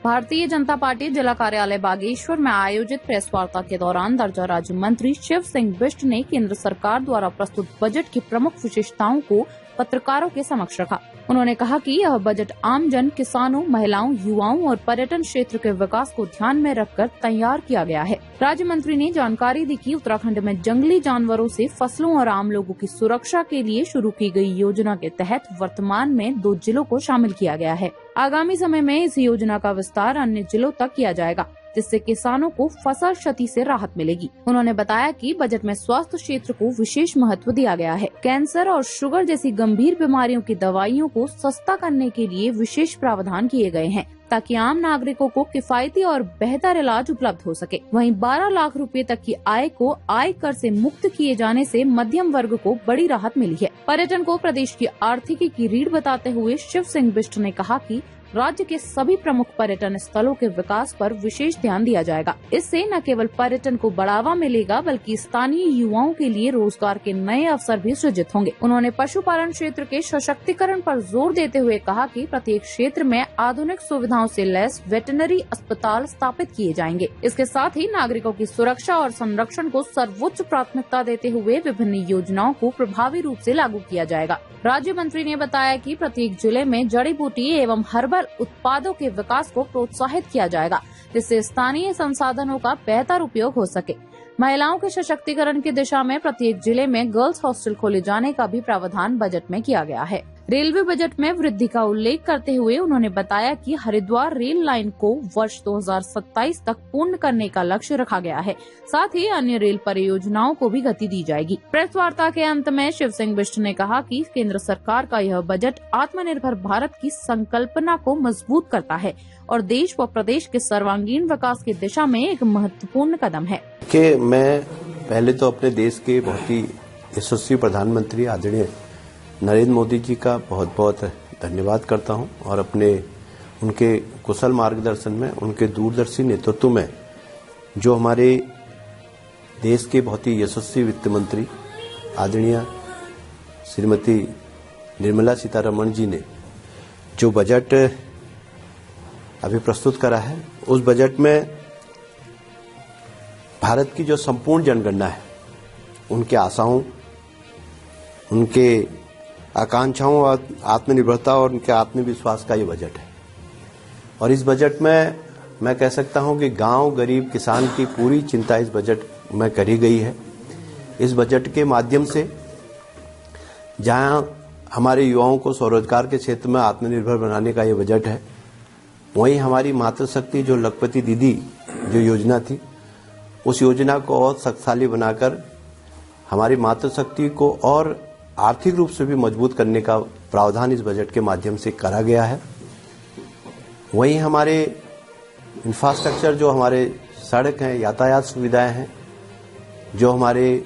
Bharatiya Janata party जिला कार्यालय बागेश्वर में आयोजित प्रेस वार्ता के दौरान दर्जा राज्य मंत्री शिव सिंह बिष्ट ने केंद्र सरकार द्वारा प्रस्तुत बजट की प्रमुख विशेषताओं को पत्रकारों के समक्ष रखा। उन्होंने कहा कि यह बजट आमजन, किसानों, महिलाओं, युवाओं और पर्यटन क्षेत्र के विकास को ध्यान में रखकर तैयार किया गया है। राज्य मंत्री ने जानकारी दी कि उत्तराखंड में जंगली जानवरों से फसलों और आम लोगों की सुरक्षा के लिए शुरू की गई योजना के तहत वर्तमान में 2 जिलों को शामिल किया गया है। आगामी समय में इस योजना का विस्तार अन्य जिलों तक किया जाएगा, जिससे किसानों को फसल क्षति से राहत मिलेगी। उन्होंने बताया कि बजट में स्वास्थ्य क्षेत्र को विशेष महत्व दिया गया है। कैंसर और शुगर जैसी गंभीर बीमारियों की दवाइयों को सस्ता करने के लिए विशेष प्रावधान किए गए हैं, ताकि आम नागरिकों को किफायती और बेहतर इलाज उपलब्ध हो सके। वहीं 12 लाख रुपए तक की आय को आयकर से मुक्त किए जाने से मध्यम वर्ग को बड़ी राहत मिली है। पर्यटन को प्रदेश की आर्थिकी की रीढ़ बताते हुए शिव सिंह बिष्ट ने कहा कि राज्य के सभी प्रमुख पर्यटन स्थलों के विकास पर विशेष ध्यान दिया जाएगा। इससे न केवल पर्यटन को बढ़ावा मिलेगा, बल्कि स्थानीय युवाओं के लिए रोजगार के नए अवसर भी सृजित होंगे। उन्होंने पशुपालन क्षेत्र के सशक्तिकरण पर जोर देते हुए कहा कि प्रत्येक क्षेत्र में आधुनिक सुविधाओं से लैस वेटरनरी अस्पताल स्थापित किए जाएंगे। इसके साथ ही नागरिकों की सुरक्षा और संरक्षण को सर्वोच्च प्राथमिकता देते हुए विभिन्न योजनाओं को प्रभावी रूप से लागू किया जाएगा। राज्य मंत्री ने बताया कि प्रत्येक जिले में जड़ी बूटी एवं हर्बल उत्पादों के विकास को प्रोत्साहित किया जाएगा, जिससे स्थानीय संसाधनों का बेहतर उपयोग हो सके। महिलाओं के सशक्तिकरण की दिशा में प्रत्येक जिले में गर्ल्स हॉस्टल खोले जाने का भी प्रावधान बजट में किया गया है। रेलवे बजट में वृद्धि का उल्लेख करते हुए उन्होंने बताया कि हरिद्वार रेल लाइन को वर्ष 2027 तक पूर्ण करने का लक्ष्य रखा गया है। साथ ही अन्य रेल परियोजनाओं को भी गति दी जाएगी। प्रेस वार्ता के अंत में शिव सिंह बिष्ट ने कहा कि केंद्र सरकार का यह बजट आत्मनिर्भर भारत की संकल्पना को मजबूत करता है और देश व प्रदेश के सर्वांगीण विकास की दिशा में एक महत्वपूर्ण कदम है। कि मैं पहले तो अपने देश के बहुत ही यशस्वी प्रधानमंत्री आदरणीय नरेंद्र मोदी जी का बहुत बहुत धन्यवाद करता हूं और उनके कुशल मार्गदर्शन में, उनके दूरदर्शी नेतृत्व में जो हमारे देश के बहुत ही यशस्वी वित्त मंत्री आदरणीय श्रीमती निर्मला सीतारमण जी ने जो बजट अभी प्रस्तुत करा है, उस बजट में भारत की जो संपूर्ण जनगणना है, उनके आशाओं, उनके आकांक्षाओं और आत्मनिर्भरता और उनके आत्मविश्वास का ये बजट है। और इस बजट में मैं कह सकता हूं कि गांव, गरीब, किसान की पूरी चिंता इस बजट में करी गई है। इस बजट के माध्यम से जहां हमारे युवाओं को स्वरोजगार के क्षेत्र में आत्मनिर्भर बनाने का ये बजट है, वहीं हमारी मातृशक्ति जो लखपति दीदी जो योजना थी, उस योजना को और शक्तिशाली बनाकर हमारी मातृशक्ति को और आर्थिक रूप से भी मजबूत करने का प्रावधान इस बजट के माध्यम से करा गया है। वहीं हमारे इंफ्रास्ट्रक्चर, जो हमारे सड़क हैं, यातायात सुविधाएं हैं, जो हमारे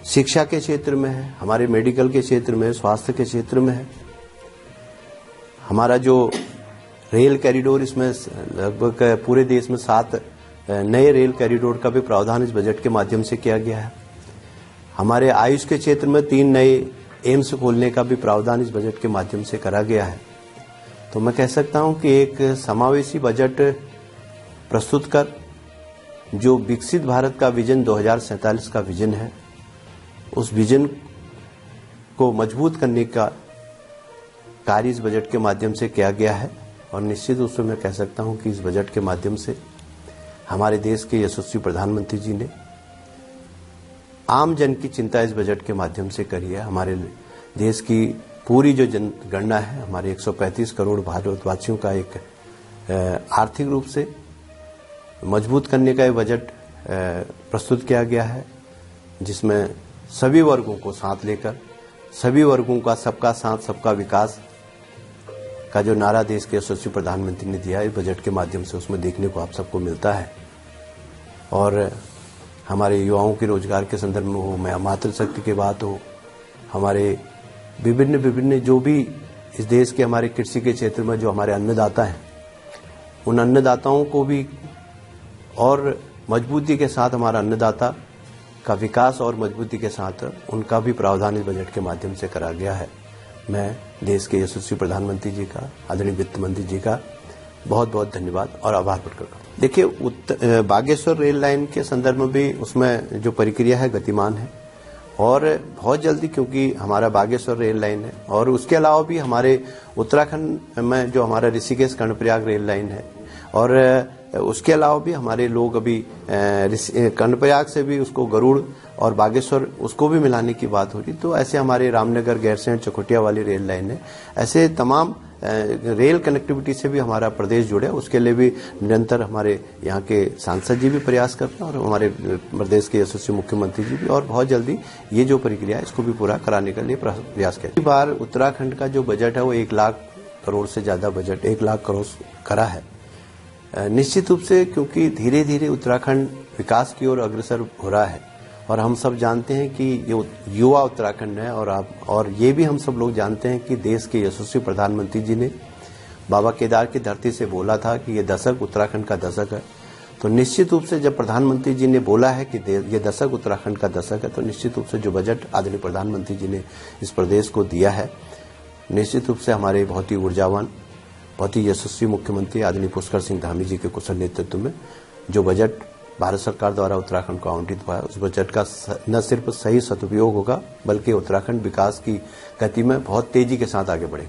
शिक्षा के क्षेत्र में है, हमारे मेडिकल के क्षेत्र में, स्वास्थ्य के क्षेत्र में है, हमारा जो रेल कॉरिडोर, इसमें लगभग पूरे देश में 7 नए रेल कॉरिडोर का भी प्रावधान इस बजट के माध्यम से किया गया है। हमारे आयुष के क्षेत्र में 3 नए एम्स खोलने का भी प्रावधान इस बजट के माध्यम से करा गया है। तो मैं कह सकता हूं कि एक समावेशी बजट प्रस्तुत कर जो विकसित भारत का विजन 2047 का विजन है, उस विजन को मजबूत करने का कार्य इस बजट के माध्यम से किया गया है। और निश्चित रूप से मैं कह सकता हूं कि इस बजट के माध्यम से हमारे देश के यशस्वी प्रधानमंत्री जी ने आम जन की चिंता इस बजट के माध्यम से करी है। हमारे देश की पूरी जो जनगणना है, हमारे 135 करोड़ भारतवासियों का एक आर्थिक रूप से मजबूत करने का ये बजट प्रस्तुत किया गया है, जिसमें सभी वर्गों को साथ लेकर, सभी वर्गों का सबका साथ सबका विकास का जो नारा देश के यशस्वी प्रधानमंत्री ने दिया है इस बजट के माध्यम से, उसमें देखने को आप सबको मिलता है। और हमारे युवाओं के रोजगार के संदर्भ में हो, मातृशक्ति की बात हो, हमारे विभिन्न जो भी इस देश के हमारे कृषि के क्षेत्र में जो हमारे अन्नदाता हैं, उन अन्नदाताओं को भी और मजबूती के साथ, हमारा अन्नदाता का विकास और मजबूती के साथ उनका भी प्रावधान इस बजट के माध्यम से करा गया है। मैं देश के यशस्वी प्रधानमंत्री जी का, आदरणीय वित्त मंत्री जी का बहुत बहुत धन्यवाद और आभार प्रकट करता हूँ। देखिए, बागेश्वर रेल लाइन के संदर्भ में भी उसमें जो प्रक्रिया है गतिमान है और बहुत जल्दी, क्योंकि हमारा बागेश्वर रेल लाइन है और उसके अलावा भी हमारे उत्तराखंड में जो हमारा ऋषिकेश कर्णप्रयाग रेल लाइन है और उसके अलावा भी हमारे लोग अभी कर्णप्रयाग से भी उसको गरुड़ और बागेश्वर उसको भी मिलाने की बात हो रही। तो ऐसे हमारे रामनगर, गैरसैंण, चकोटिया वाली रेल लाइन है। ऐसे तमाम रेल कनेक्टिविटी से भी हमारा प्रदेश जुड़े, उसके लिए भी निरंतर हमारे यहाँ के सांसद जी भी प्रयास करते हैं और हमारे प्रदेश के यशस्वी मुख्यमंत्री जी भी, और बहुत जल्दी ये जो प्रक्रिया है इसको भी पूरा कराने के लिए प्रयास करें। इस बार उत्तराखंड का जो बजट है वो 1 लाख करोड़ से ज्यादा बजट, 1 लाख करोड़ करा है। निश्चित रूप से क्योंकि धीरे धीरे उत्तराखंड विकास की ओर अग्रसर हो रहा है और हम सब जानते हैं कि ये युवा उत्तराखंड है और ये भी हम सब लोग जानते हैं कि देश के यशस्वी प्रधानमंत्री जी ने बाबा केदार की धरती से बोला था कि ये दशक उत्तराखंड का दशक है। तो निश्चित रूप से जब प्रधानमंत्री जी ने बोला है कि ये दशक उत्तराखंड का दशक है, तो निश्चित रूप से जो बजट आदरणीय प्रधानमंत्री जी ने इस प्रदेश को दिया है, निश्चित रूप से हमारे बहुत ही ऊर्जावान, बहुत ही यशस्वी मुख्यमंत्री आदरणीय पुष्कर सिंह धामी जी के कुशल नेतृत्व में जो बजट भारत सरकार द्वारा उत्तराखंड को आवंटित हुआ है, उस बजट का न सिर्फ सही सदुपयोग होगा बल्कि उत्तराखंड विकास की गति में बहुत तेजी के साथ आगे बढ़ेगा।